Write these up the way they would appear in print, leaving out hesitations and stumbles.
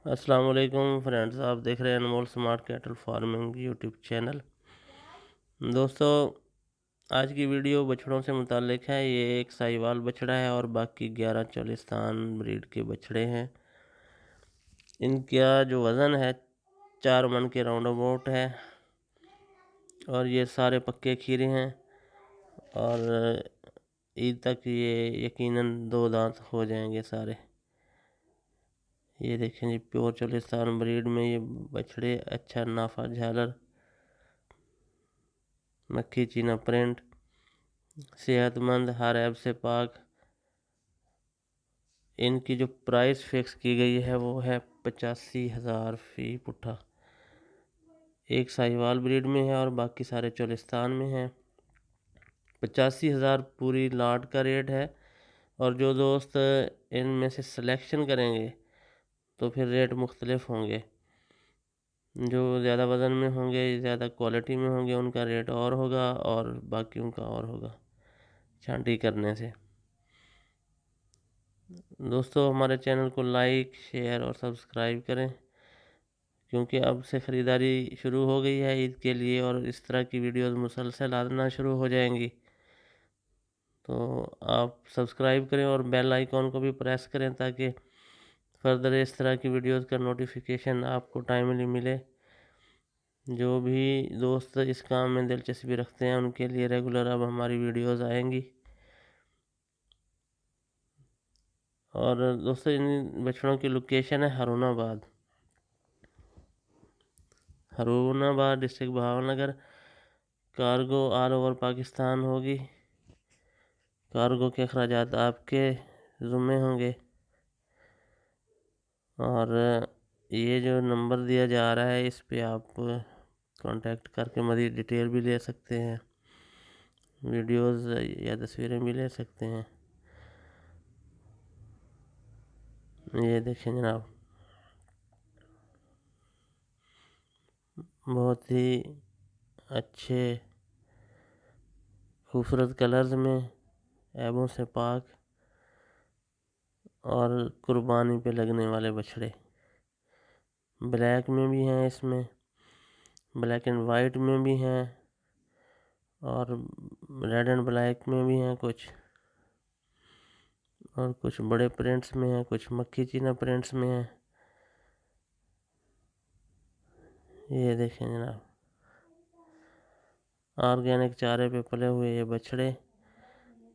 अस्सलाम वालेकुम फ्रेंड्स, आप देख रहे हैं Anmol smart cattle farming YouTube channel. दोस्तों, आज की वीडियो बछड़ों से मुताल्लिक है। ये एक साहिवाल बछड़ा है और बाकी 11 चोलिस्तान ब्रीड के बछड़े हैं। इनका जो वज़न है 4 मन के राउंड अबाउट है और ये सारे पक्के खीरे हैं और ईद तक ये यकीनन 2 दांत हो जाएंगे सारे। ये देखें जी, प्योर चोलिस्तान ब्रीड में ये बछड़े, अच्छा नाफा झालर, मक्खी चीना प्रिंट, सेहतमंद, हर ऐब से पाक। इनकी जो प्राइस फिक्स की गई है वो है 85,000 फी पुट्ठा। एक साहिवाल ब्रीड में है और बाकी सारे चोलिस्तान में हैं। 85,000 पूरी लाट का रेट है। और जो दोस्त इनमें से सिलेक्शन करेंगे तो फिर रेट मुख्तलिफ होंगे। जो ज़्यादा वज़न में होंगे, ज़्यादा क्वालिटी में होंगे, उनका रेट और होगा और बाकियों का और होगा छांटी करने से। दोस्तों, हमारे चैनल को लाइक, शेयर और सब्सक्राइब करें, क्योंकि अब से ख़रीदारी शुरू हो गई है ईद के लिए और इस तरह की वीडियोस मुसलसल आना शुरू हो जाएंगी। तो आप सब्सक्राइब करें और बेल आइकॉन को भी प्रेस करें ताकि फर्दर इस तरह की वीडियोस का नोटिफिकेशन आपको टाइमली मिले। जो भी दोस्त इस काम में दिलचस्पी रखते हैं उनके लिए रेगुलर अब हमारी वीडियोस आएंगी। और दोस्तों, इन बछड़ों की लोकेशन है Haroonabad district Bhavnagar. Cargo all over Pakistan होगी। कार्गो के अखराजात आपके ज़िम्मे होंगे। और ये जो नंबर दिया जा रहा है इस पे आप कांटेक्ट करके मज़ीद डिटेल भी ले सकते हैं, वीडियोस या तस्वीरें भी ले सकते हैं। ये देखें जनाब, बहुत ही अच्छे खूबसूरत कलर्स में, ऐबों से पाक और कुर्बानी पे लगने वाले बछड़े। ब्लैक में भी हैं, इसमें ब्लैक एंड वाइट में भी हैं और रेड एंड ब्लैक में भी हैं कुछ, और कुछ बड़े प्रिंट्स में हैं, कुछ मक्खी चीना प्रिंट्स में हैं। ये देखें जनाब, ऑर्गेनिक चारे पे पले हुए ये बछड़े।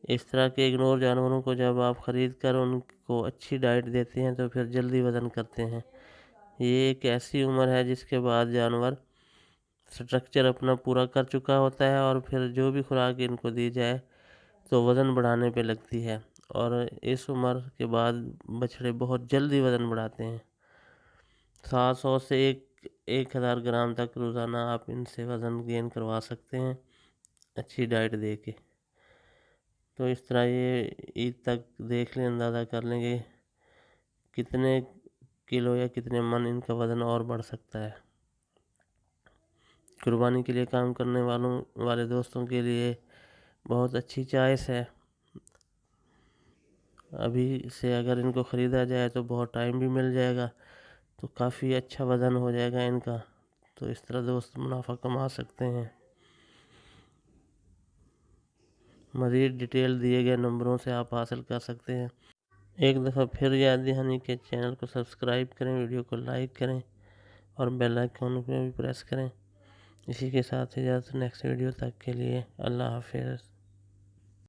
इस तरह के इग्नोर जानवरों को जब आप ख़रीद कर उनको अच्छी डाइट देते हैं तो फिर जल्दी वज़न करते हैं। ये एक ऐसी उम्र है जिसके बाद जानवर स्ट्रक्चर अपना पूरा कर चुका होता है और फिर जो भी खुराक इनको दी जाए तो वज़न बढ़ाने पे लगती है। और इस उम्र के बाद बछड़े बहुत जल्दी वज़न बढ़ाते हैं। 700 से 1,000 ग्राम तक रोज़ाना आप इनसे वज़न गेन करवा सकते हैं अच्छी डाइट दे के। तो इस तरह ये ईद तक देख लें, अंदाज़ा कर लेंगे कितने किलो या कितने मन इनका वज़न और बढ़ सकता है। कुर्बानी के लिए काम करने वाले दोस्तों के लिए बहुत अच्छी चॉइस है। अभी से अगर इनको ख़रीदा जाए तो बहुत टाइम भी मिल जाएगा, तो काफ़ी अच्छा वज़न हो जाएगा इनका। तो इस तरह दोस्त मुनाफा कमा सकते हैं। मज़ीद डिटेल दिए गए नंबरों से आप हासिल कर सकते हैं। एक दफ़ा फिर याद दहानी के चैनल को सब्सक्राइब करें, वीडियो को लाइक करें और बेल आइकन को भी प्रेस करें। इसी के साथ इजाज़त, नेक्स्ट वीडियो तक के लिए अल्लाह हाफिज़।